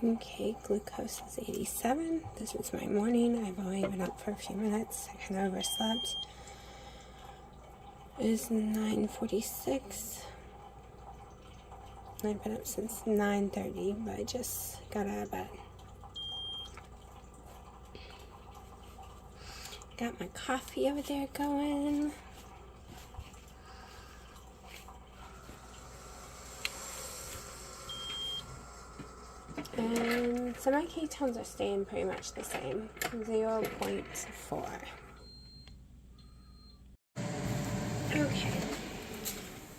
Okay, glucose is 87. This is my morning. I've only been up for a few minutes. I kind of overslept. It is 9:46. I've been up since 9:30, but I just got out of bed. Got my coffee over there going. And so my ketones are staying pretty much the same, 0.4. Okay,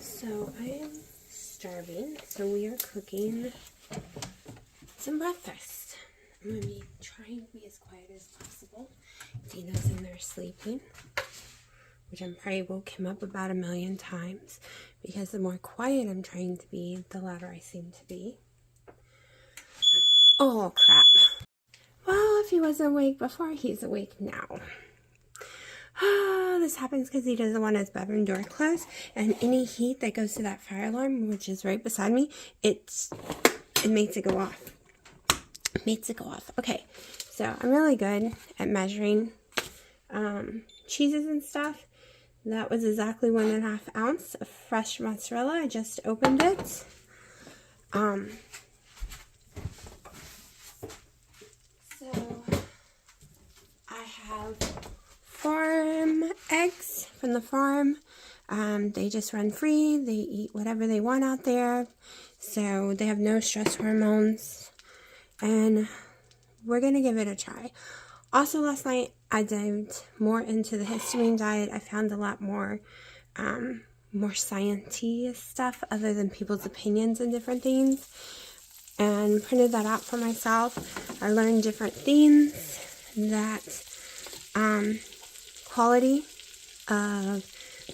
so I am starving, so we are cooking some breakfast. I'm going to be trying to be as quiet as possible. Dina's in there sleeping, which I'm probably woke him up about 1,000,000 times, because the more quiet I'm trying to be, the louder I seem to be. Oh, crap. Well, if he wasn't awake before, he's awake now. This happens because he doesn't want his bedroom door closed, and any heat that goes to that fire alarm, which is right beside me, it makes it go off. It makes it go off. Okay, so I'm really good at measuring cheeses and stuff. That was exactly 1.5 ounces of fresh mozzarella. I just opened it. So I have farm eggs from the farm. They just run free. They eat whatever they want out there. So they have no stress hormones. And we're going to give it a try. Also, last night I dived more into the histamine diet. I found a lot more science-y stuff other than people's opinions and different things. And printed that out for myself. I learned different things that quality of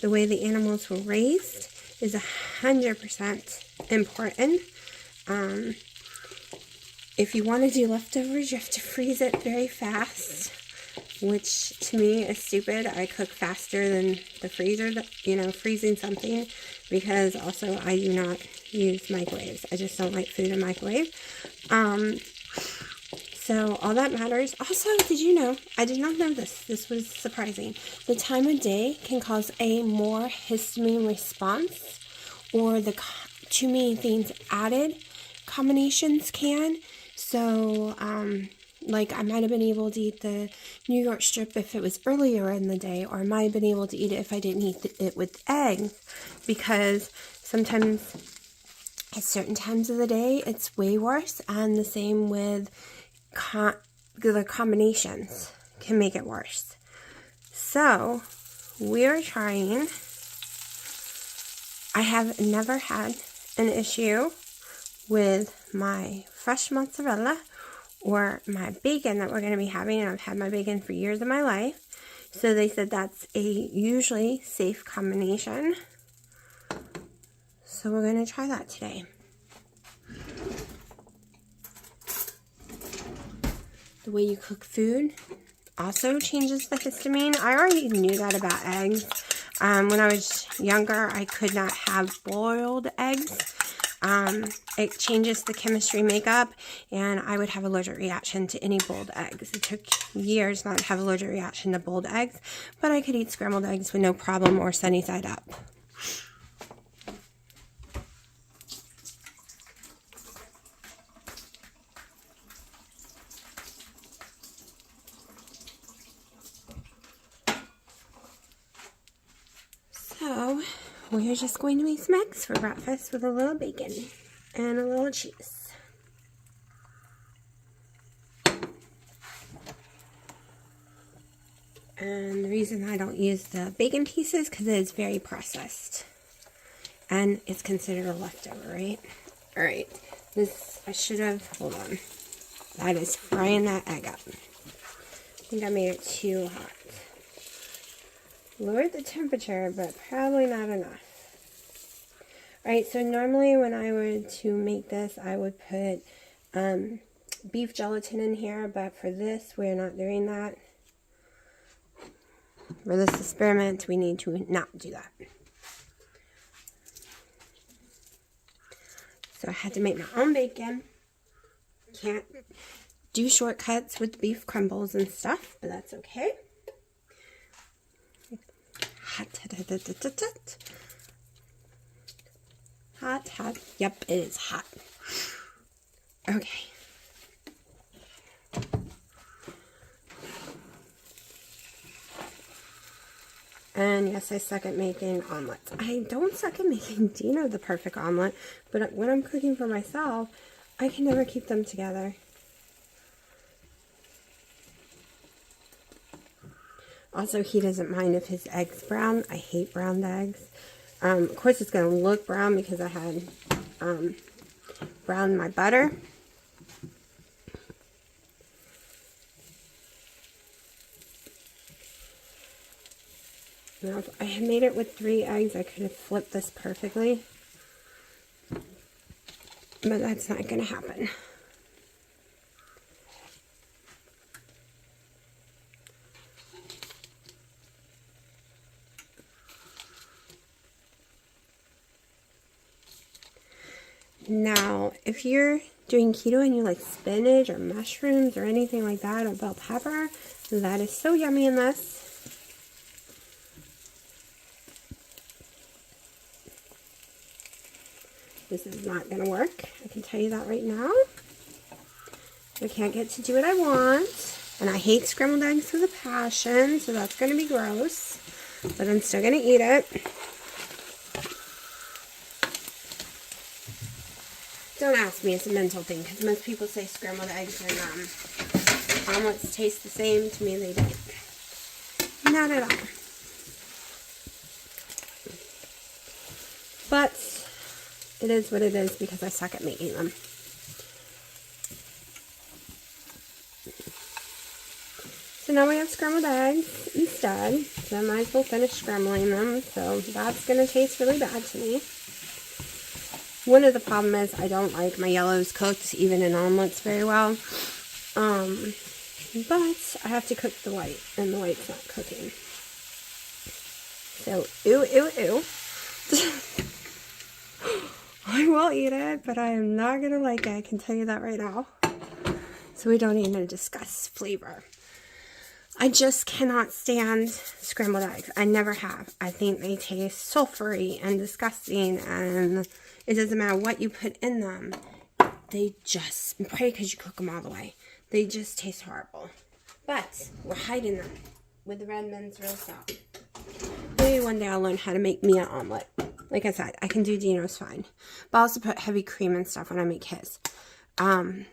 the way the animals were raised is 100% important. If you want to do leftovers, you have to freeze it very fast, which to me is stupid. I cook faster than the freezer, freezing something, because also I do not use microwaves. I just don't like food in microwave. So all that matters. Also, did you know, I did not know this. This was surprising. The time of day can cause a more histamine response, or the too many things added combinations can. So, like I might have been able to eat the New York strip if it was earlier in the day, or I might have been able to eat it if I didn't eat it with eggs, because sometimes at certain times of the day it's way worse, and the same with the combinations can make it worse. So we're trying. I have never had an issue with my fresh mozzarella or my bacon that we're going to be having, and I've had my bacon for years of my life. So they said that's a usually safe combination. So we're going to try that today. The way you cook food also changes the histamine. I already knew that about eggs. When I was younger, I could not have boiled eggs. It changes the chemistry makeup, and I would have allergic reaction to any boiled eggs. It took years not to have allergic reaction to boiled eggs, but I could eat scrambled eggs with no problem, or sunny side up. So we're just going to make some eggs for breakfast with a little bacon and a little cheese. And the reason I don't use the bacon pieces because it is very processed. And it's considered a leftover, right? Alright. This, I should have, hold on. That is frying that egg up. I think I made it too hot. Lowered the temperature, but probably not enough. Alright, so normally when I were to make this, I would put beef gelatin in here, but for this, we're not doing that. For this experiment, we need to not do that. So I had to make my own bacon, can't do shortcuts with beef crumbles and stuff, but that's okay. Hot, hot. Yep, it is hot. Okay. And yes, I suck at making omelets. I don't suck at making Dino the perfect omelet, but when I'm cooking for myself, I can never keep them together. Also, he doesn't mind if his eggs brown. I hate browned eggs. Of course, it's going to look brown because I had browned my butter. Now, if I had made it with 3 eggs, I could have flipped this perfectly. But that's not going to happen. Now, if you're doing keto and you like spinach or mushrooms or anything like that, or bell pepper, that is so yummy in this. This is not going to work. I can tell you that right now. I can't get to do what I want. And I hate scrambled eggs with a passion, so that's going to be gross. But I'm still going to eat it. Don't ask me, it's a mental thing, because most people say scrambled eggs and omelets taste the same. To me, they don't. Not at all. But it is what it is because I suck at making them. So now we have scrambled eggs instead. So I might as well finish scrambling them. So that's going to taste really bad to me. One of the problem is I don't like my yellows cooked, even in omelets, very well. But I have to cook the white, and the white's not cooking. So, ew, ew, ew. I will eat it, but I am not going to like it. I can tell you that right now. So we don't even discuss flavor. I just cannot stand scrambled eggs. I never have. I think they taste sulfury and disgusting, and it doesn't matter what you put in them. They just, probably because you cook them all the way, they just taste horrible. But we're hiding them with the Redmond's real salt. Maybe one day I'll learn how to make me an omelet. Like I said, I can do Dino's fine. But I also put heavy cream and stuff when I make his. I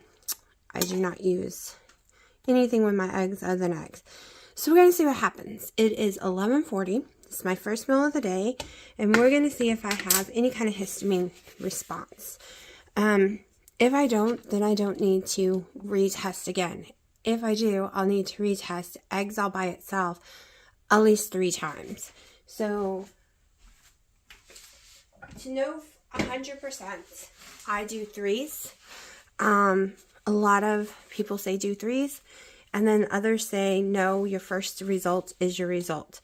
do not use anything with my eggs other than eggs. So we're going to see what happens. It is 11:40. This is my first meal of the day. And we're going to see if I have any kind of histamine response. If I don't, then I don't need to retest again. If I do, I'll need to retest eggs all by itself at least 3 times. So to know 100%, I do 3s. A lot of people say do 3s, and then others say no, your first result is your result.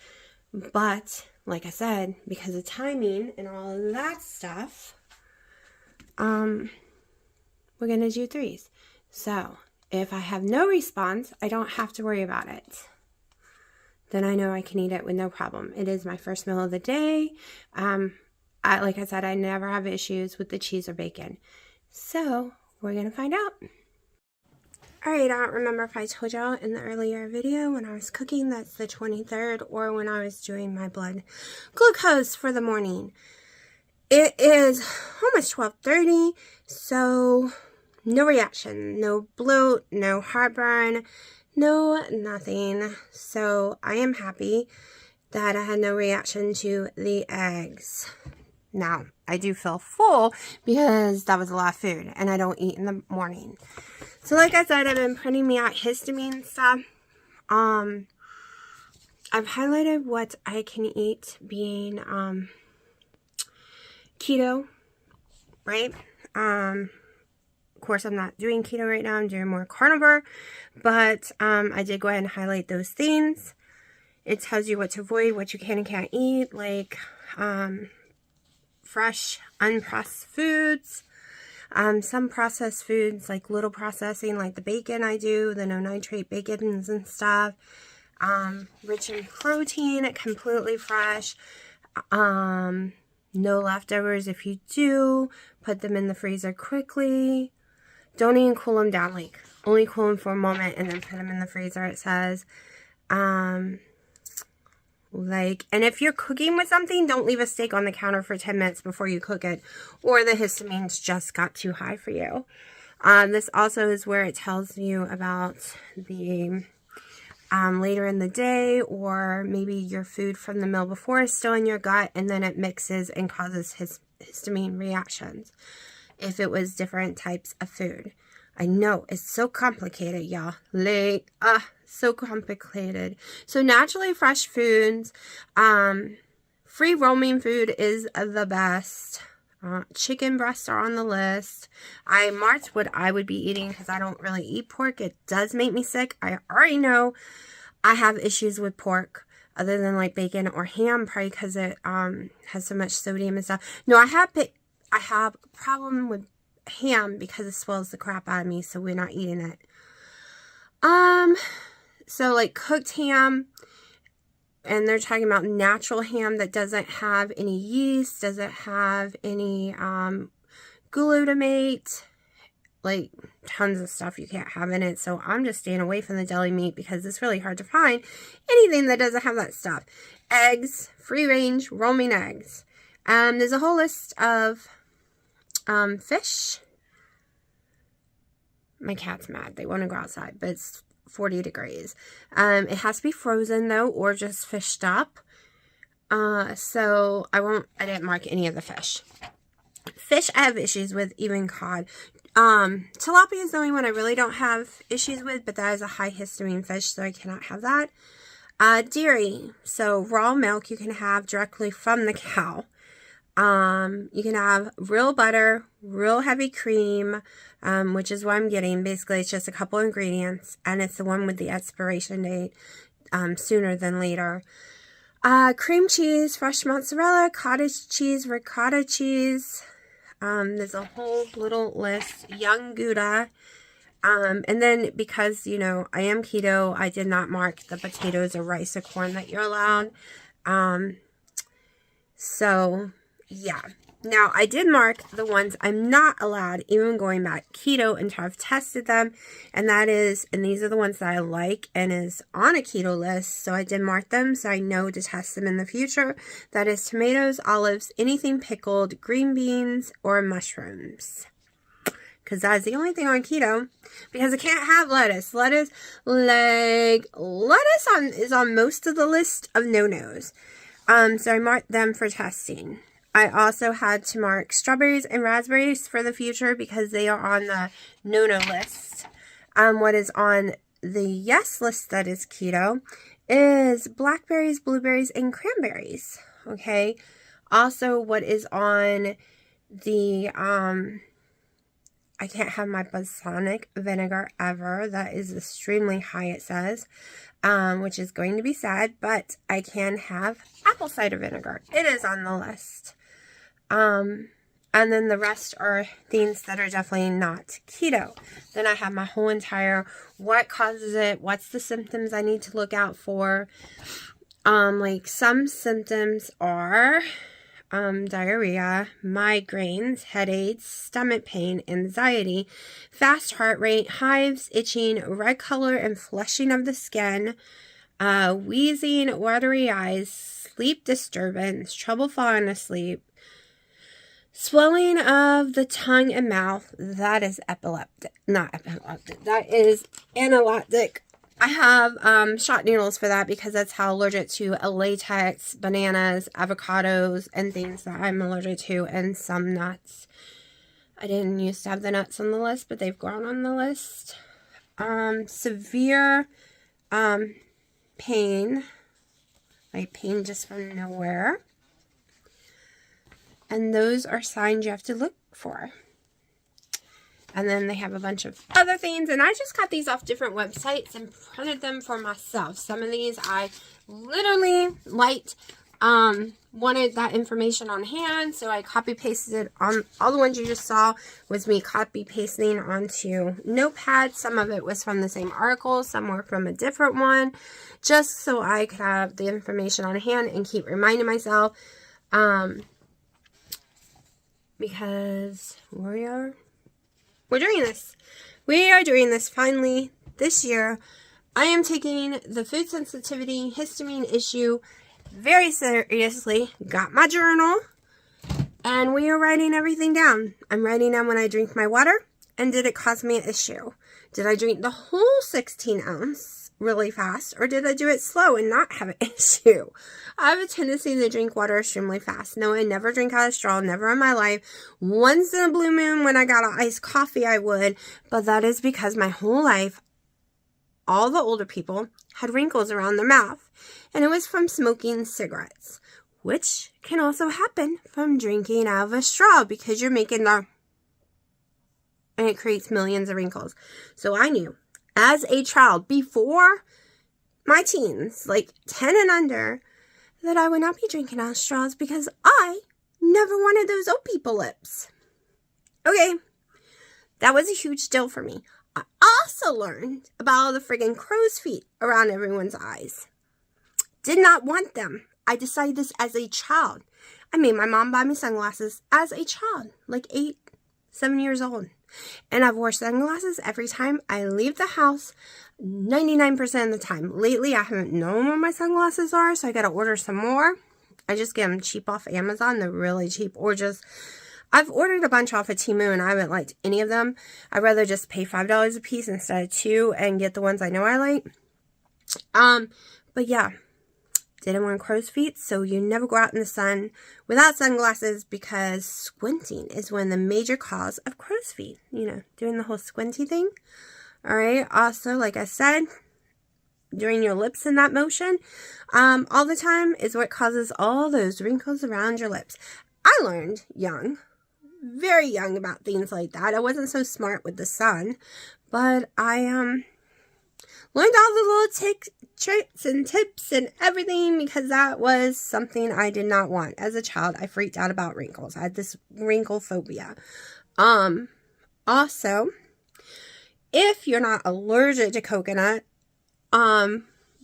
But like I said, because of timing and all of that stuff, we're going to do 3s. So if I have no response, I don't have to worry about it. Then I know I can eat it with no problem. It is my first meal of the day. Like I said, I never have issues with the cheese or bacon. So we're going to find out. Alright, I don't remember if I told y'all in the earlier video when I was cooking, that's the 23rd, or when I was doing my blood glucose for the morning. It is almost 12:30, so no reaction, no bloat, no heartburn, no nothing. So I am happy that I had no reaction to the eggs. Now, I do feel full because that was a lot of food and I don't eat in the morning. So like I said, I've been printing me out histamine stuff. I've highlighted what I can eat being keto, right? Of course, I'm not doing keto right now. I'm doing more carnivore. But I did go ahead and highlight those things. It tells you what to avoid, what you can and can't eat, like fresh, unprocessed foods. Some processed foods, like little processing, like the bacon I do, the no nitrate bacons and stuff. Rich in protein, completely fresh. No leftovers. If you do, put them in the freezer quickly. Don't even cool them down, like only cool them for a moment and then put them in the freezer, it says. And if you're cooking with something, don't leave a steak on the counter for 10 minutes before you cook it, or the histamines just got too high for you. This also is where it tells you about the later in the day, or maybe your food from the meal before is still in your gut, and then it mixes and causes histamine reactions if it was different types of food. I know, it's so complicated, y'all. So complicated. So naturally fresh foods, free roaming food is the best. Chicken breasts are on the list. I marked what I would be eating because I don't really eat pork. It does make me sick. I already know I have issues with pork other than like bacon or ham, probably because it has so much sodium and stuff. No, I have a problem with ham because it swells the crap out of me, so we're not eating it. So like cooked ham, and they're talking about natural ham that doesn't have any yeast, doesn't have any glutamate, like tons of stuff you can't have in it. So I'm just staying away from the deli meat because it's really hard to find anything that doesn't have that stuff. Eggs, free range, roaming eggs. There's a whole list of fish. My cat's mad. They want to go outside, but it's 40 degrees. It has to be frozen though, or just fished up. So I didn't mark any of the fish. Fish I have issues with, even cod. Tilapia is the only one I really don't have issues with, but that is a high histamine fish, so I cannot have that. Dairy, so raw milk you can have directly from the cow. You can have real butter, real heavy cream, which is what I'm getting. Basically, it's just a couple ingredients, and it's the one with the expiration date, sooner than later. Cream cheese, fresh mozzarella, cottage cheese, ricotta cheese. There's a whole little list. Young Gouda. And then because, you know, I am keto, I did not mark the potatoes or rice or corn that you're allowed. So yeah. Now, I did mark the ones I'm not allowed, even going back keto until I've tested them. And these are the ones that I like and is on a keto list. So I did mark them so I know to test them in the future. That is tomatoes, olives, anything pickled, green beans, or mushrooms. Because that is the only thing on keto. Because I can't have lettuce. Lettuce is on most of the list of no-nos. So I marked them for testing. I also had to mark strawberries and raspberries for the future because they are on the no-no list. What is on the yes list that is keto is blackberries, blueberries, and cranberries. Okay. Also, what is on the, I can't have my balsamic vinegar ever. That is extremely high, it says, which is going to be sad, but I can have apple cider vinegar. It is on the list. And then the rest are things that are definitely not keto. Then I have my whole entire what causes it, what's the symptoms I need to look out for. Like some symptoms are diarrhea, migraines, headaches, stomach pain, anxiety, fast heart rate, hives, itching, red color and flushing of the skin, wheezing, watery eyes, sleep disturbance, trouble falling asleep, swelling of the tongue and mouth. That is epileptic. Not epileptic. That is anaphylactic. I have shot needles for that because that's how allergic to latex, bananas, avocados, and things that I'm allergic to, and some nuts. I didn't used to have the nuts on the list, but they've gone on the list. Severe pain, like pain just from nowhere. And those are signs you have to look for. And then they have a bunch of other things. And I just got these off different websites and printed them for myself. Some of these I literally light wanted that information on hand, so I copy pasted it on. All the ones you just saw was me copy pasting onto Notepad. Some of it was from the same article, some were from a different one, just so I could have the information on hand and keep reminding myself, because we're doing this. We are doing this finally this year. I am taking the food sensitivity histamine issue very seriously. Got my journal, and we are writing everything down. I'm writing down when I drink my water, and did it cause me an issue? Did I drink the whole 16 ounce really fast, or did I do it slow and not have an issue? I have a tendency to drink water extremely fast. No, I never drink out of straw, never in my life. Once in a blue moon when I got an iced coffee, I would, but that is because my whole life, all the older people had wrinkles around their mouth, and it was from smoking cigarettes, which can also happen from drinking out of a straw because you're making the, and it creates millions of wrinkles. So I knew as a child, before my teens, like 10 and under, that I would not be drinking out of straws because I never wanted those old people lips. Okay, that was a huge deal for me. I also learned about all the friggin' crow's feet around everyone's eyes. Did not want them. I decided this as a child. I made my mom buy me sunglasses as a child, like 8, 7 years old. And I've worn sunglasses every time I leave the house, 99% of the time. Lately, I haven't known where my sunglasses are, so I gotta order some more. I just get them cheap off Amazon. They're really cheap. Or just, I've ordered a bunch off of Temu and I haven't liked any of them. I'd rather just pay $5 a piece instead of $2 and get the ones I know I like. But yeah, didn't want crow's feet, so you never go out in the sun without sunglasses because squinting is one of the major cause of crow's feet. You know, doing the whole squinty thing. Alright, also, like I said, doing your lips in that motion all the time is what causes all those wrinkles around your lips. I learned young, very young, about things like that. I wasn't so smart with the sun, but I learned all the little tricks and tips and everything because that was something I did not want. As a child, I freaked out about wrinkles. I had this wrinkle phobia. Also, if you're not allergic to coconut,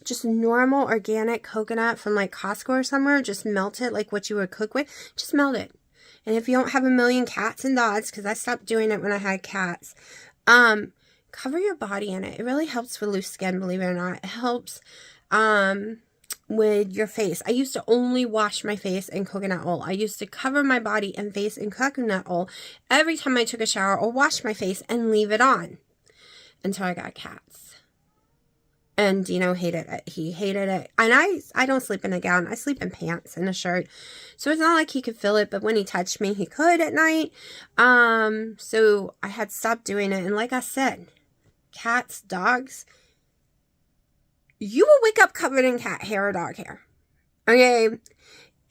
just normal organic coconut from like Costco or somewhere, just melt it like what you would cook with. Just melt it. And if you don't have a million cats and dogs, because I stopped doing it when I had cats, cover your body in it. It really helps with loose skin, believe it or not. It helps with your face. I used to only wash my face in coconut oil. I used to cover my body and face in coconut oil every time I took a shower or washed my face and leave it on until I got cats. And Dino hated it. He hated it. And I don't sleep in a gown. I sleep in pants and a shirt. So it's not like he could feel it, but when he touched me, he could at night. So I had stopped doing it. And like I said, cats, dogs, you will wake up covered in cat hair or dog hair. Okay?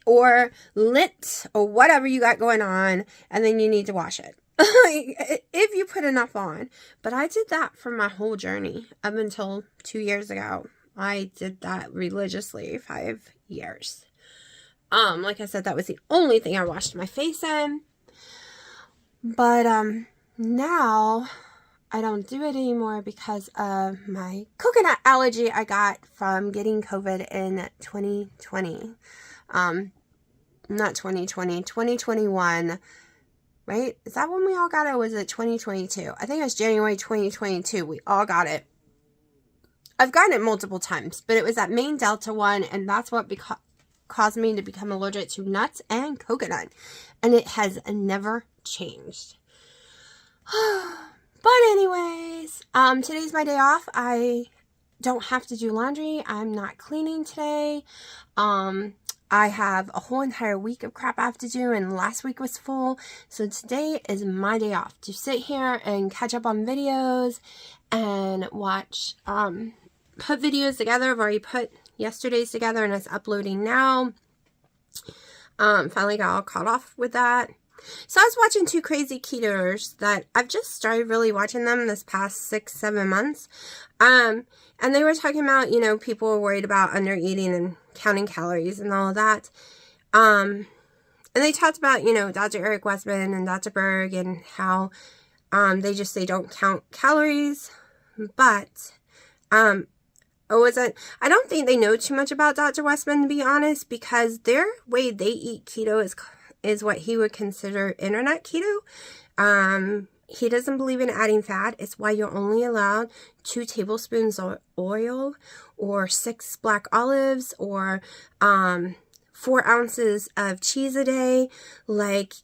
Or lint or whatever you got going on, and then you need to wash it. If you put enough on. But I did that for my whole journey up until 2 years ago. I did that religiously 5 years. Like I said, that was the only thing I washed my face in. But now I don't do it anymore because of my coconut allergy I got from getting COVID in 2020. Not 2020, 2021. Right? Is that when we all got it, or was it 2022? I think it was January 2022. We all got it. I've gotten it multiple times, but it was that main Delta one, and that's what caused me to become allergic to nuts and coconut. And it has never changed. But anyways, today's my day off. I don't have to do laundry. I'm not cleaning today. I have a whole entire week of crap I have to do, and last week was full. So today is my day off to sit here and catch up on videos and watch, put videos together. I've already put yesterday's together and it's uploading now. Finally got all caught off with that. So I was watching two crazy ketoers that I've just started really watching them this past 6-7 months. And they were talking about, people were worried about under eating and counting calories and all of that. And they talked about, Dr. Eric Westman and Dr. Berg and how they don't count calories. But I don't think they know too much about Dr. Westman, to be honest, because their way they eat keto is what he would consider internet keto. He doesn't believe in adding fat. It's why you're only allowed 2 tablespoons of oil or 6 black olives or 4 ounces of cheese a day. Like,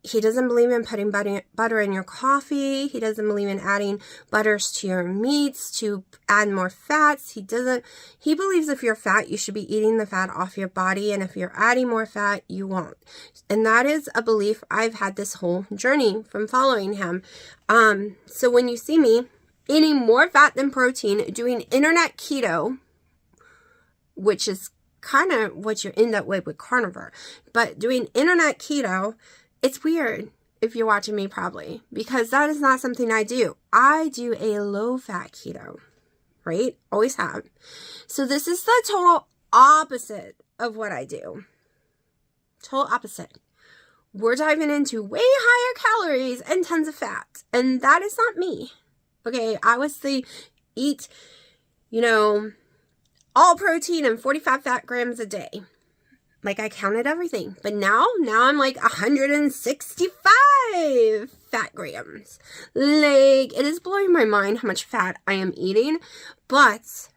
he doesn't believe in putting butter in your coffee. He doesn't believe in adding butters to your meats to add more fats. He believes if you're fat, you should be eating the fat off your body. And if you're adding more fat, you won't. And that is a belief I've had this whole journey from following him. So when you see me eating more fat than protein, doing internet keto, which is kind of what you end up with carnivore, but doing internet keto, it's weird if you're watching me probably, because that is not something I do. I do a low-fat keto, right? Always have. So this is the total opposite of what I do. Total opposite. We're diving into way higher calories and tons of fat. And that is not me. Okay, I was the eat, all protein and 45 fat grams a day. Like, I counted everything. But now I'm like 165 fat grams. Like, it is blowing my mind how much fat I am eating. But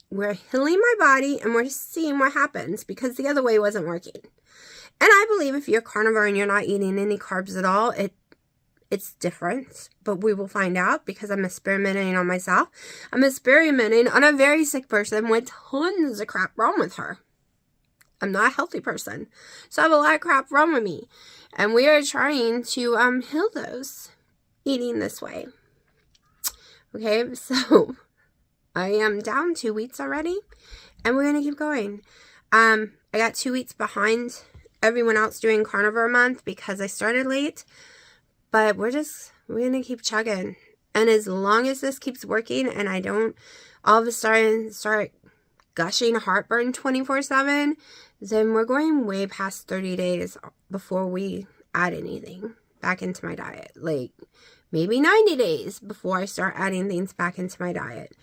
we're healing my body and we're seeing what happens, because the other way wasn't working. And I believe if you're carnivore and you're not eating any carbs at all, it's different. But we will find out, because I'm experimenting on myself. I'm experimenting on a very sick person with tons of crap wrong with her. I'm not a healthy person. So I have a lot of crap wrong with me. And we are trying to heal those eating this way. Okay, so I am down 2 weeks already. And we're going to keep going. I got 2 weeks behind everyone else doing carnivore month because I started late. But we're going to keep chugging. And as long as this keeps working and I don't all of a sudden start gushing heartburn 24/7, then we're going way past 30 days before we add anything back into my diet. Like, maybe 90 days before I start adding things back into my diet.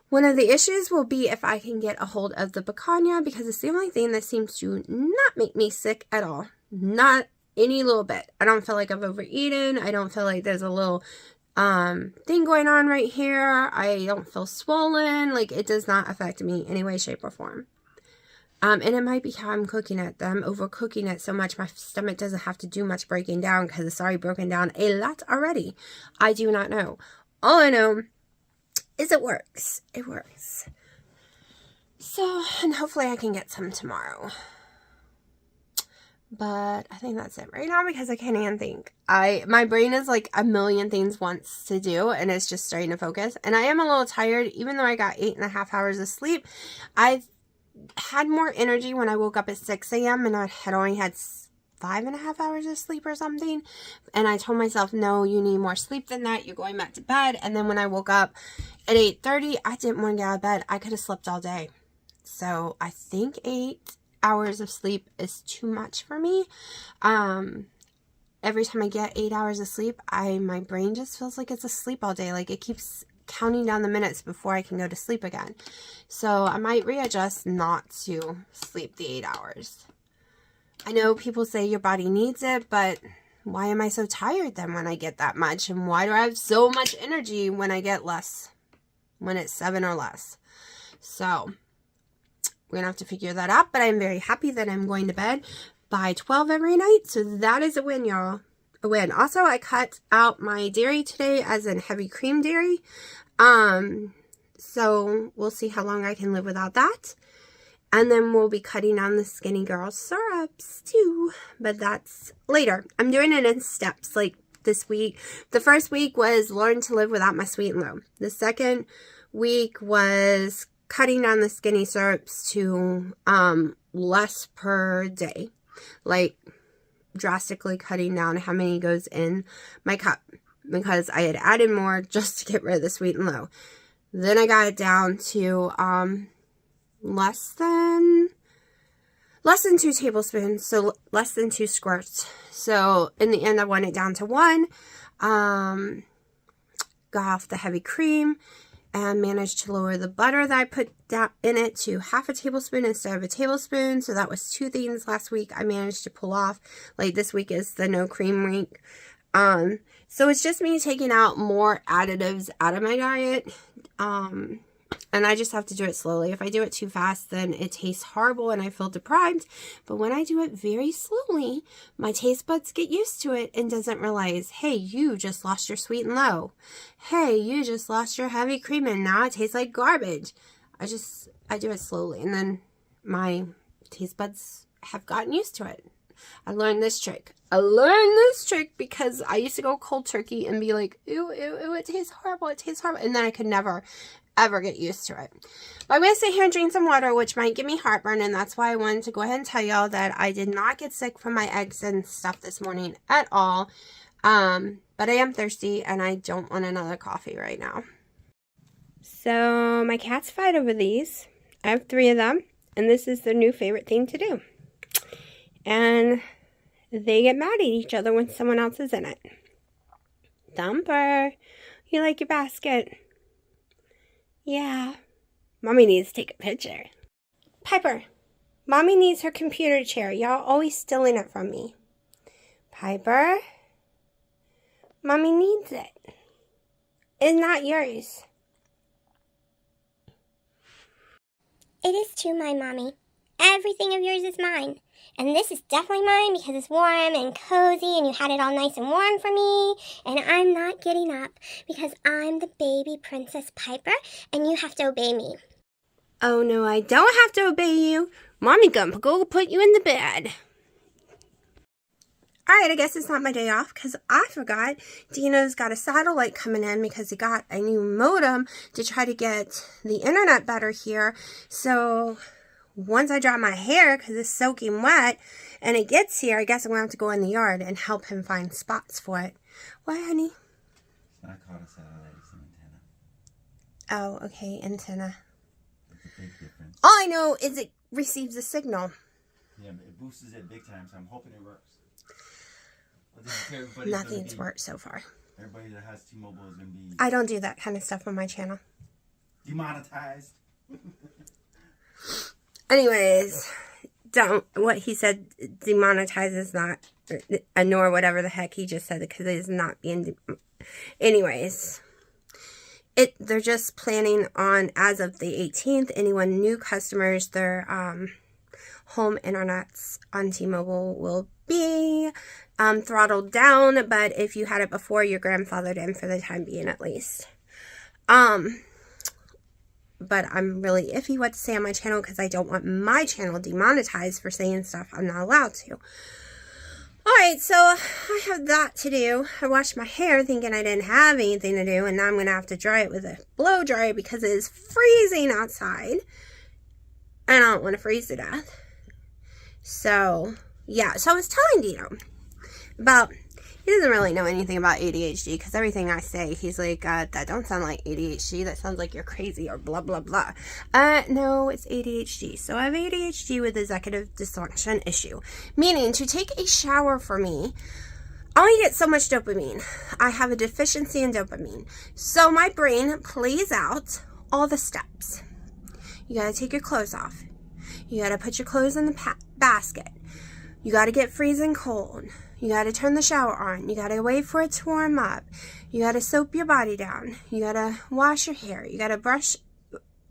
One of the issues will be if I can get a hold of the picanha, because it's the only thing that seems to not make me sick at all. Not any little bit. I don't feel like I've overeaten. I don't feel like there's a little thing going on right here. I don't feel swollen. Like, it does not affect me in any way, shape, or form. And it might be how I'm cooking it, that I'm overcooking it so much my stomach doesn't have to do much breaking down, because it's already broken down a lot already. I do not know. All I know is it works. It works. So, and hopefully I can get some tomorrow. But I think that's it right now, because I can't even think. My brain is like a million things wants to do, and it's just starting to focus. And I am a little tired, even though I got 8.5 hours of sleep. I've had more energy when I woke up at 6 a.m. and I had only had 5.5 hours of sleep or something. And I told myself, no, you need more sleep than that. You're going back to bed. And then when I woke up at 8:30, I didn't want to get out of bed. I could have slept all day. So I think 8 hours of sleep is too much for me. Every time I get 8 hours of sleep, my brain just feels like it's asleep all day. Like, it keeps counting down the minutes before I can go to sleep again. So I might readjust not to sleep the 8 hours. I know people say your body needs it, but why am I so tired then when I get that much? And why do I have so much energy when I get less? When it's 7 or less? So we're going to have to figure that out, but I'm very happy that I'm going to bed by 12 every night. So that is a win, y'all. A win. Also, I cut out my dairy today, as in heavy cream dairy. So we'll see how long I can live without that. And then we'll be cutting down the Skinny Girl syrups too. But that's later. I'm doing it in steps. Like this week, the first week was learn to live without my sweet and low. The second week was cutting down the skinny syrups to less per day. Like drastically cutting down how many goes in my cup because I had added more just to get rid of the sweet and low. Then I got it down to less than 2 tablespoons, so less than 2 squirts. So in the end, I went it down to 1. Got off the heavy cream and managed to lower the butter that I put down in it to half a tablespoon instead of a tablespoon. So that was 2 things last week I managed to pull off. Like this week is the no cream week. So it's just me taking out more additives out of my diet. And I just have to do it slowly. If I do it too fast, then it tastes horrible and I feel deprived. But when I do it very slowly, my taste buds get used to it and doesn't realize, hey, you just lost your sweet and low. Hey, you just lost your heavy cream and now it tastes like garbage. I do it slowly and then my taste buds have gotten used to it. I learned this trick. Because I used to go cold turkey and be like, ew, ew, ew, it tastes horrible. And then I could never, ever get used to it. But I'm going to sit here and drink some water, which might give me heartburn. And that's why I wanted to go ahead and tell y'all that I did not get sick from my eggs and stuff this morning at all. But I am thirsty and I don't want another coffee right now. So my cats fight over these. I have 3 of them. And this is their new favorite thing to do. And they get mad at each other when someone else is in it. Thumper, you like your basket? Yeah. Mommy needs to take a picture. Piper, Mommy needs her computer chair. Y'all always stealing it from me. Piper, Mommy needs it. It's not yours. It is too mine, Mommy. Everything of yours is mine. And this is definitely mine because it's warm and cozy and you had it all nice and warm for me. And I'm not getting up because I'm the baby Princess Piper and you have to obey me. Oh no, I don't have to obey you. Mommy gonna go put you in the bed. Alright, I guess it's not my day off because I forgot Dino's got a satellite coming in because he got a new modem to try to get the internet better here. So once I dry my hair, because it's soaking wet, and it gets here, I guess I'm going to have to go in the yard and help him find spots for it. What, honey? It's not called a satellite, it's an antenna. Oh, okay, antenna. It's a big difference. All I know is it receives a signal. Yeah, but it boosts it big time, so I'm hoping it works. But Nothing's worked so far. Everybody that has T-Mobile is going to be... I don't do that kind of stuff on my channel. demonetized. Anyways, what he said demonetizes not, nor whatever the heck he just said, because it is not being, anyways, they're just planning on, as of the 18th, anyone new customers, their home internets on T-Mobile will be throttled down, but if you had it before, you're grandfathered in for the time being at least. But I'm really iffy what to say on my channel because I don't want my channel demonetized for saying stuff I'm not allowed to. Alright, so I have that to do. I washed my hair thinking I didn't have anything to do, and now I'm going to have to dry it with a blow dryer because it is freezing outside. And I don't want to freeze to death. So, yeah. So I was telling Dino about... He doesn't really know anything about ADHD because everything I say, he's like, that don't sound like ADHD. That sounds like you're crazy or blah, blah, blah. No, it's ADHD. So I have ADHD with executive dysfunction issue. Meaning, to take a shower for me, I only get so much dopamine. I have a deficiency in dopamine. So my brain plays out all the steps. You gotta take your clothes off. You gotta put your clothes in the basket. You gotta get freezing cold. You got to turn the shower on. You got to wait for it to warm up. You got to soap your body down. You got to wash your hair. You got to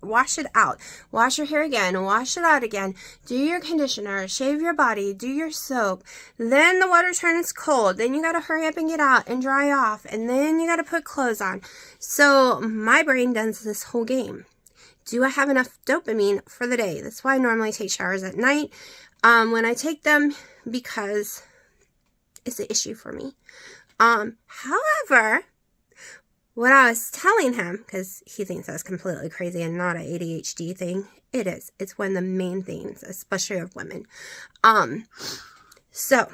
wash it out. Wash your hair again. Wash it out again. Do your conditioner. Shave your body. Do your soap. Then the water turns cold. Then you got to hurry up and get out and dry off. And then you got to put clothes on. So my brain does this whole game. Do I have enough dopamine for the day? That's why I normally take showers at night. When I take them, because... it's an issue for me. However, what I was telling him, because he thinks that's completely crazy and not an ADHD thing, it is. It's one of the main things, especially of women. So,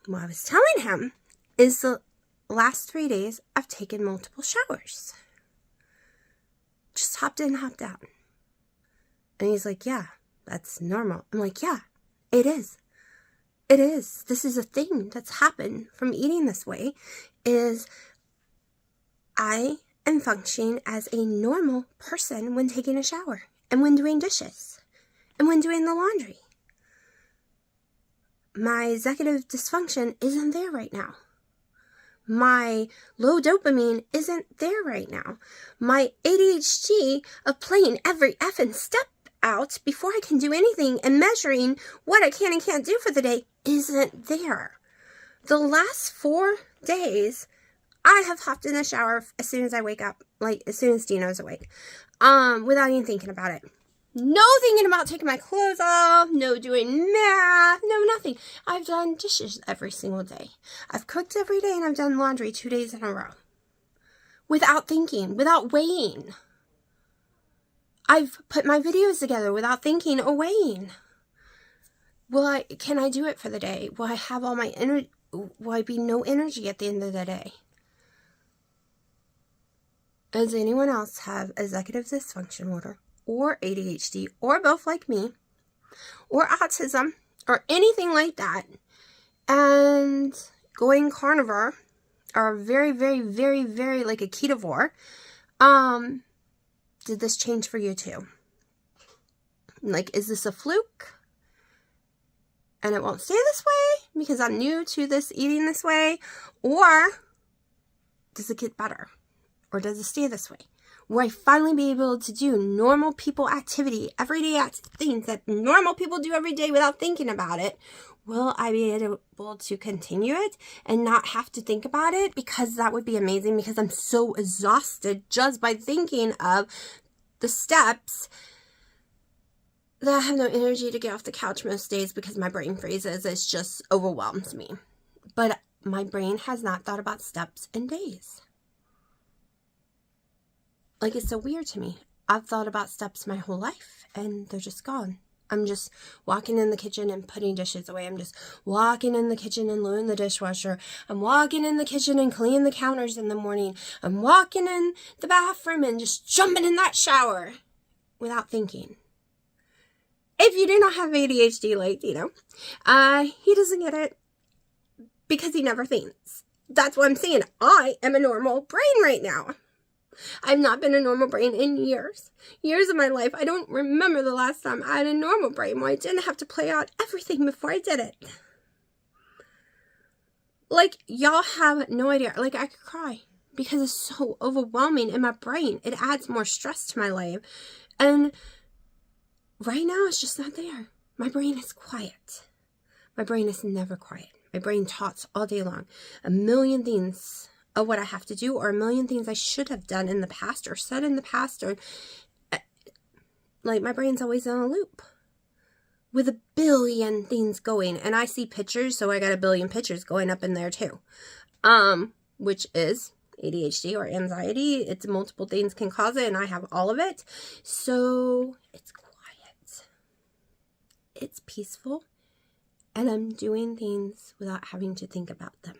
what I was telling him is the last 3 days I've taken multiple showers. Just hopped in, hopped out. And he's like, yeah, that's normal. I'm like, yeah, it is. It is. This is a thing that's happened from eating this way, is I am functioning as a normal person when taking a shower and when doing dishes and when doing the laundry. My executive dysfunction isn't there right now. My low dopamine isn't there right now. My ADHD of playing every effing step out before I can do anything and measuring what I can and can't do for the day isn't there. The last 4 days, I have hopped in the shower as soon as I wake up, like as soon as Dino's awake, without even thinking about it. No thinking about taking my clothes off, no doing math, no nothing. I've done dishes every single day. I've cooked every day and I've done laundry 2 days in a row. Without thinking, without weighing. I've put my videos together without thinking or weighing. Can I do it for the day? Will I have all my energy? Will I be no energy at the end of the day? Does anyone else have executive dysfunction disorder, or ADHD, or both like me, or autism, or anything like that, and going carnivore, or very, very, very, very like a ketovore, did this change for you too? Like, is this a fluke? And it won't stay this way because I'm new to this eating this way? Or does it get better? Or does it stay this way? Will I finally be able to do normal people activity, everyday things that normal people do every day without thinking about it? Will I be able to continue it and not have to think about it? Because that would be amazing, because I'm so exhausted just by thinking of the steps that I have no energy to get off the couch most days because my brain freezes. It just overwhelms me. But my brain has not thought about steps in days. Like, it's so weird to me. I've thought about steps my whole life and they're just gone. I'm just walking in the kitchen and putting dishes away. I'm just walking in the kitchen and loading the dishwasher. I'm walking in the kitchen and cleaning the counters in the morning. I'm walking in the bathroom and just jumping in that shower without thinking. If you do not have ADHD like Dino, he doesn't get it because he never thinks. That's what I'm saying. I am a normal brain right now. I've not been a normal brain in years. Years of my life. I don't remember the last time I had a normal brain where I didn't have to play out everything before I did it. Like, y'all have no idea. Like, I could cry because it's so overwhelming in my brain. It adds more stress to my life. And right now, it's just not there. My brain is quiet. My brain is never quiet. My brain talks all day long. A million things of what I have to do, or a million things I should have done in the past or said in the past, or like, my brain's always on a loop with a billion things going. And I see pictures, so I got a billion pictures going up in there too, which is ADHD or anxiety. It's multiple things can cause it, and I have all of it. So it's quiet, it's peaceful, and I'm doing things without having to think about them,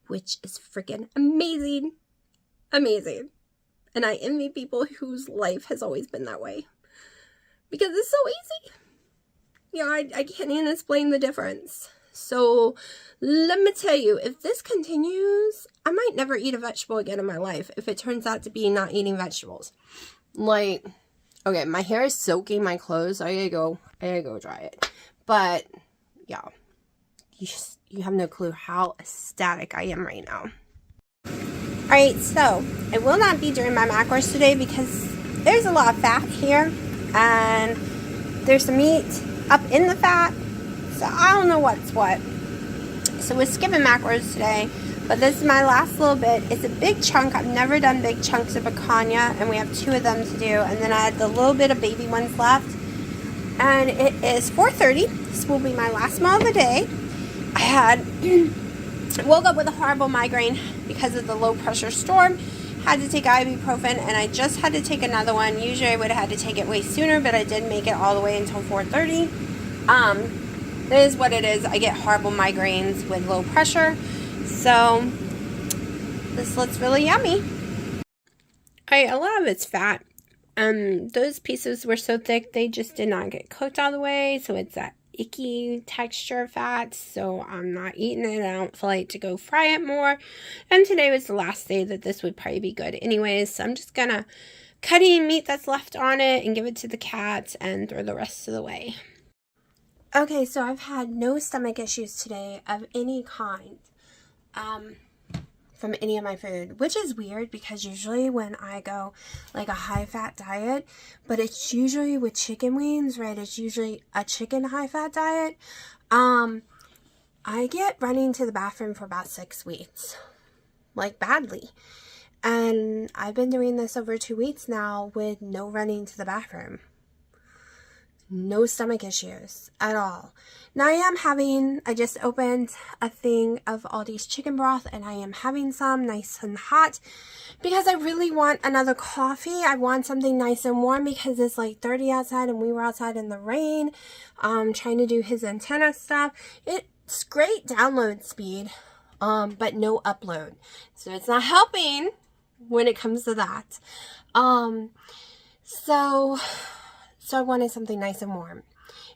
which is freaking amazing. Amazing. And I envy people whose life has always been that way, because it's so easy. You know, I can't even explain the difference. So let me tell you, if this continues, I might never eat a vegetable again in my life if it turns out to be not eating vegetables. Like, okay, my hair is soaking my clothes. I gotta go dry it. But yeah, you have no clue how ecstatic I am right now. Alright, so I will not be doing my macros today because there's a lot of fat here, and there's some meat up in the fat, so I don't know what's what. So we're skipping macros today, but this is my last little bit. It's a big chunk. I've never done big chunks of picanha, and we have 2 of them to do, and then I had the little bit of baby ones left. And it is 4:30. This will be my last meal of the day. I woke up with a horrible migraine because of the low pressure storm. Had to take ibuprofen, and I just had to take another one. Usually I would have had to take it way sooner, but I did make it all the way until 4:30. It is what it is. I get horrible migraines with low pressure. So this looks really yummy. A lot of it's fat. Those pieces were so thick, they just did not get cooked all the way. So it's that icky texture fat. So I'm not eating it. I don't feel like to go fry it more. And today was the last day that this would probably be good anyways. So I'm just going to cut any meat that's left on it and give it to the cats and throw the rest of the way. Okay, so I've had no stomach issues today of any kind from any of my food, which is weird because usually when I go like a high-fat diet, but it's usually with chicken wings, right? It's usually a chicken high-fat diet. I get running to the bathroom for about 6 weeks, like badly. And I've been doing this over 2 weeks now with no running to the bathroom. No stomach issues at all. Now I just opened a thing of Aldi's chicken broth and I am having some nice and hot because I really want another coffee. I want something nice and warm because it's like 30 outside and we were outside in the rain trying to do his antenna stuff. It's great download speed, but no upload. So it's not helping when it comes to that. So I wanted something nice and warm.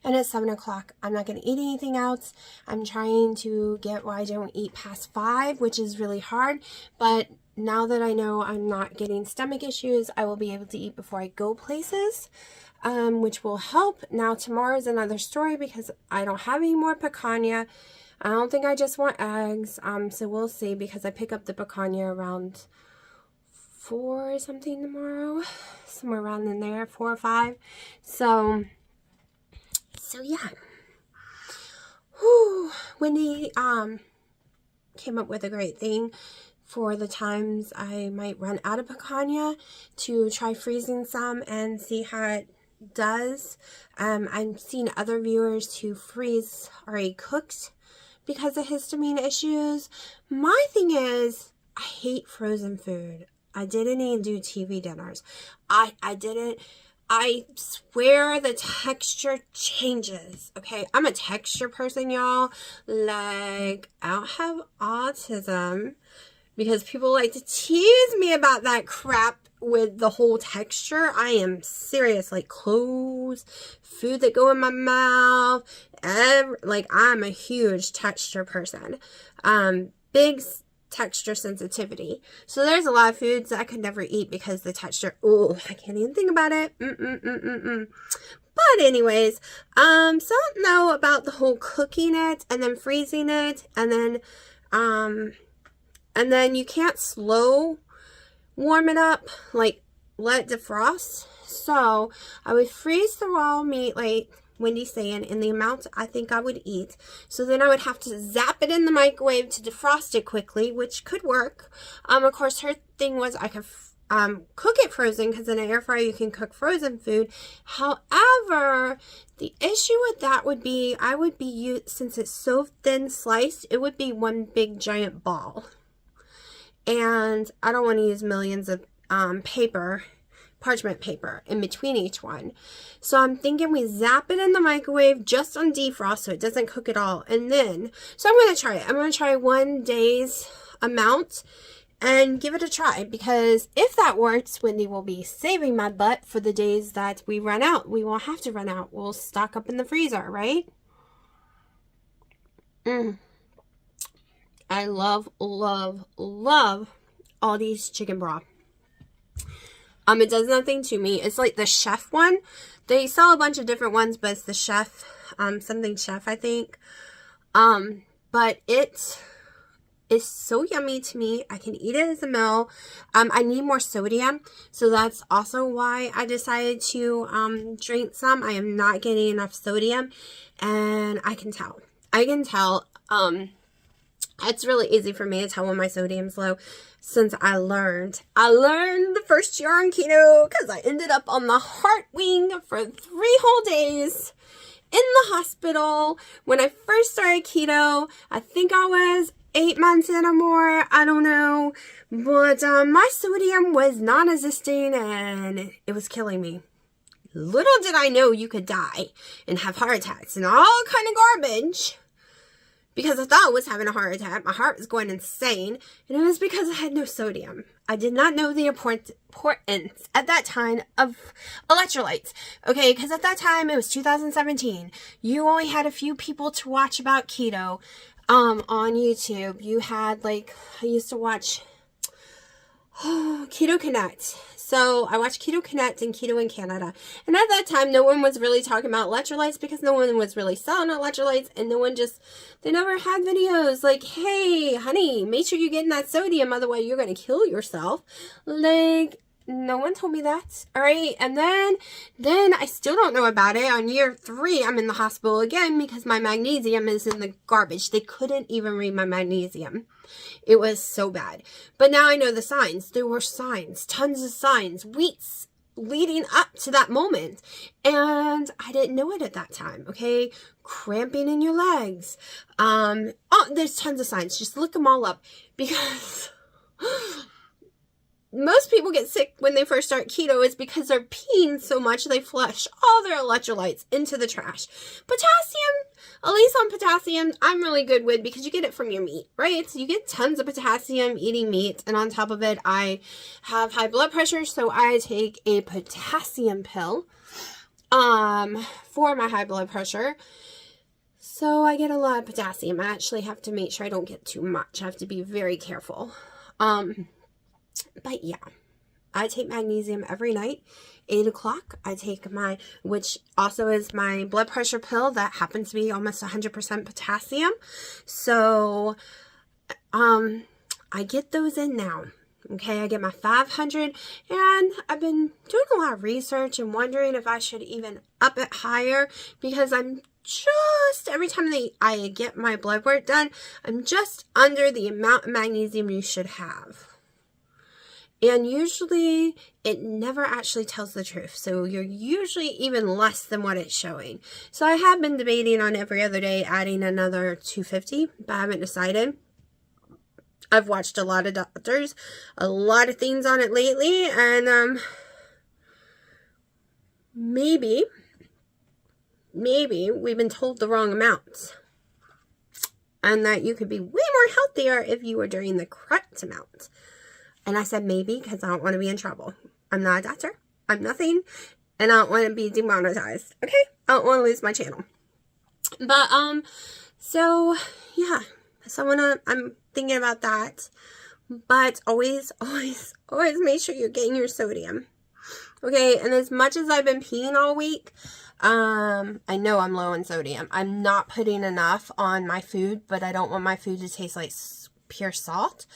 And it's 7 o'clock. I'm not going to eat anything else. I'm trying to get where I don't eat past 5, which is really hard. But now that I know I'm not getting stomach issues, I will be able to eat before I go places, which will help. Now tomorrow is another story because I don't have any more picanha. I don't think I just want eggs. So we'll see because I pick up the picanha around 4 or something tomorrow, somewhere around in there, 4 or 5. So yeah. Whew. Wendy came up with a great thing for the times I might run out of picanha to try freezing some and see how it does. I've seen other viewers who freeze already cooked because of histamine issues. My thing is, I hate frozen food. I didn't even do TV dinners. I didn't. I swear the texture changes. Okay, I'm a texture person, y'all. Like, I don't have autism because people like to tease me about that crap with the whole texture. I am serious. Like clothes, food that go in my mouth. Like, I'm a huge texture person. Big texture sensitivity. So there's a lot of foods that I could never eat because the texture, oh, I can't even think about it. But anyways, so I don't know about the whole cooking it and then freezing it and then you can't slow warm it up, like let it defrost. So I would freeze the raw meat like Wendy's saying in the amount I think I would eat. So then I would have to zap it in the microwave to defrost it quickly, which could work. Of course, her thing was I could cook it frozen because in an air fryer you can cook frozen food. However, the issue with that would be since it's so thin sliced, it would be one big giant ball. And I don't want to use millions of parchment paper in between each one. So I'm thinking we zap it in the microwave just on defrost so it doesn't cook at all. And then, so I'm going to try it. I'm going to try 1 day's amount and give it a try, because if that works, Wendy will be saving my butt for the days that we run out. We won't have to run out. We'll stock up in the freezer, right? I love Aldi's chicken broth. It does nothing to me. It's like the chef one. They sell a bunch of different ones, but it's the chef, something chef, I think. But it is so yummy to me. I can eat it as a meal. I need more sodium, so that's also why I decided to drink some. I am not getting enough sodium, and I can tell. It's really easy for me to tell when my sodium's low, since I learned the first year on keto, because I ended up on the heart wing for 3 whole days in the hospital when I first started keto. I think I was 8 months in or more, I don't know, but my sodium was non-existing and it was killing me. little did I know you could die and have heart attacks and all kind of garbage. Because I thought I was having a heart attack. My heart was going insane. And it was because I had no sodium. I did not know the importance at that time of electrolytes. Okay, because at that time, it was 2017. You only had a few people to watch about keto on YouTube. You had, like, I used to watch Keto Connect. So I watched Keto Connect and Keto in Canada. And at that time, no one was really talking about electrolytes because no one was really selling electrolytes. And no one they never had videos like, hey, honey, make sure you're getting that sodium. Otherwise, you're going to kill yourself. Like, no one told me that. All right. And then I still don't know about it. On year 3, I'm in the hospital again because my magnesium is in the garbage. They couldn't even read my magnesium. It was so bad. But now I know the signs. There were signs, tons of signs, weeks leading up to that moment. And I didn't know it at that time, okay? Cramping in your legs. There's tons of signs. Just look them all up because most people get sick when they first start keto is because they're peeing so much they flush all their electrolytes into the trash. Potassium, at least on potassium, I'm really good with because you get it from your meat, right? So you get tons of potassium eating meat. And on top of it, I have high blood pressure, so I take a potassium pill for my high blood pressure. So I get a lot of potassium. I actually have to make sure I don't get too much. I have to be very careful. But yeah, I take magnesium every night, 8 o'clock. I take which also is my blood pressure pill that happens to be almost 100% potassium. So, I get those in now. Okay, I get my 500 and I've been doing a lot of research and wondering if I should even up it higher because I'm just, every time I get my blood work done, I'm just under the amount of magnesium you should have. And usually, it never actually tells the truth. So you're usually even less than what it's showing. So I have been debating on every other day adding another 250, but I haven't decided. I've watched a lot of doctors, a lot of things on it lately, and maybe we've been told the wrong amounts. And that you could be way more healthier if you were doing the correct amount. And I said maybe because I don't want to be in trouble. I'm not a doctor. I'm nothing. And I don't want to be demonetized. Okay? I don't want to lose my channel. But, so, yeah. So I'm thinking about that. But always make sure you're getting your sodium. Okay? And as much as I've been peeing all week, I know I'm low in sodium. I'm not putting enough on my food, but I don't want my food to taste like pure salt.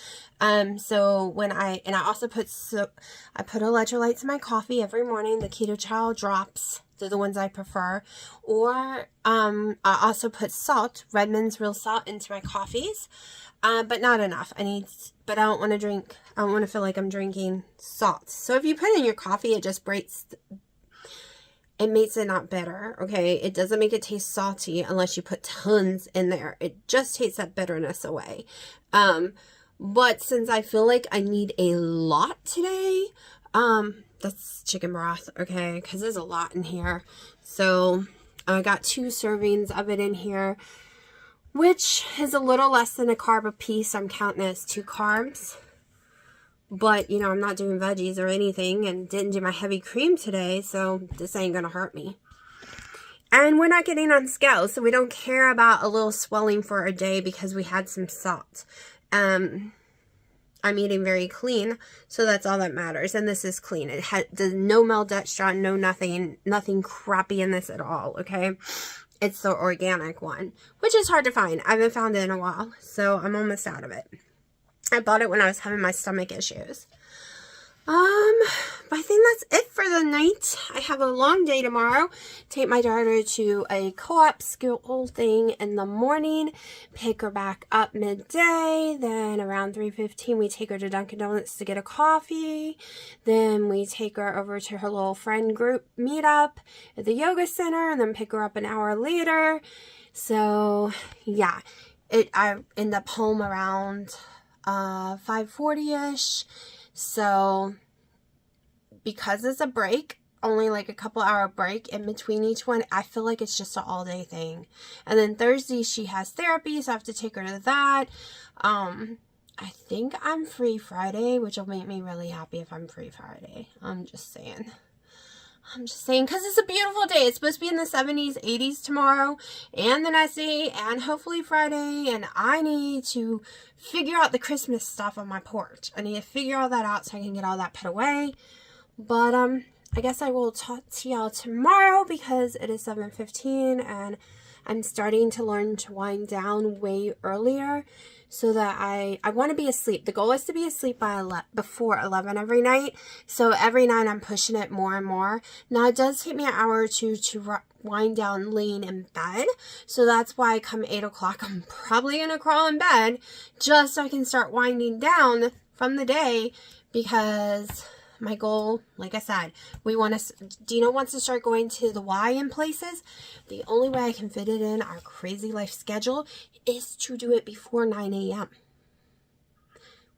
So when I also put electrolytes in my coffee every morning, the Keto Child drops. They're the ones I prefer. Or, I also put salt, Redmond's real salt into my coffees. But not enough. But I don't want to feel like I'm drinking salt. So if you put it in your coffee, it just it makes it not bitter, okay? It doesn't make it taste salty unless you put tons in there. It just takes that bitterness away. But since I feel like I need a lot today, that's chicken broth, okay? Because there's a lot in here. So I got 2 servings of it in here, which is a little less than a carb a piece. I'm counting it as 2 carbs. But, you know, I'm not doing veggies or anything and didn't do my heavy cream today, so this ain't gonna hurt me. And we're not getting on scales, so we don't care about a little swelling for a day because we had some salt. I'm eating very clean, so that's all that matters. And this is clean. It does no maltodextrin, no nothing crappy in this at all, okay? It's the organic one, which is hard to find. I haven't found it in a while, so I'm almost out of it. I bought it when I was having my stomach issues. But I think that's it for the night. I have a long day tomorrow. Take my daughter to a co-op school thing in the morning. Pick her back up midday. Then around 3:15 we take her to Dunkin' Donuts to get a coffee. Then we take her over to her little friend group meetup at the yoga center. And then pick her up an hour later. So, yeah. I end up home around 5:40ish. So because it's a break, only like a couple hour break in between each one, I feel like it's just an all day thing. And then Thursday she has therapy, so I have to take her to that. I think I'm free Friday, which will make me really happy if I'm free Friday. I'm just saying, because it's a beautiful day. It's supposed to be in the 70s, 80s tomorrow, and the next day, and hopefully Friday, and I need to figure out the Christmas stuff on my porch. I need to figure all that out so I can get all that put away. But, I guess I will talk to y'all tomorrow because it is 7:15, and I'm starting to learn to wind down way earlier so that I want to be asleep. The goal is to be asleep by before 11 every night. So every night I'm pushing it more and more. Now it does take me an hour or two to wind down laying in bed. So that's why come 8 o'clock I'm probably going to crawl in bed just so I can start winding down from the day, because my goal, like I said, Dino wants to start going to the Y in places. The only way I can fit it in our crazy life schedule is to do it before 9 a.m.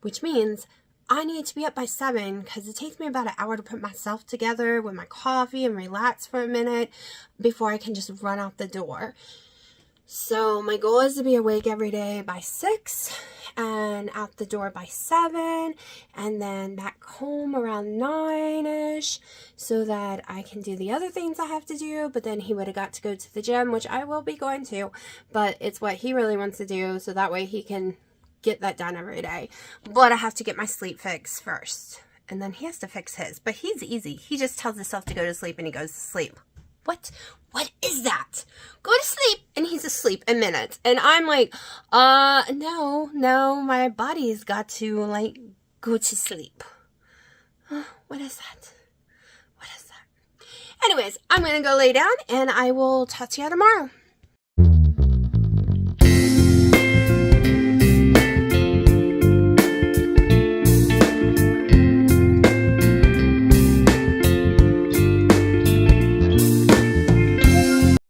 Which means I need to be up by 7 because it takes me about an hour to put myself together with my coffee and relax for a minute before I can just run out the door. So my goal is to be awake every day by 6 and out the door by 7 and then back home around 9-ish so that I can do the other things I have to do. But then he would have got to go to the gym, which I will be going to, but it's what he really wants to do so that way he can get that done every day. But I have to get my sleep fixed first and then he has to fix his. But he's easy. He just tells himself to go to sleep and he goes to sleep. What is that? Go to sleep. And he's asleep in minutes. And I'm like, no, my body's got to, like, go to sleep. What is that? Anyways, I'm going to go lay down and I will talk to you tomorrow.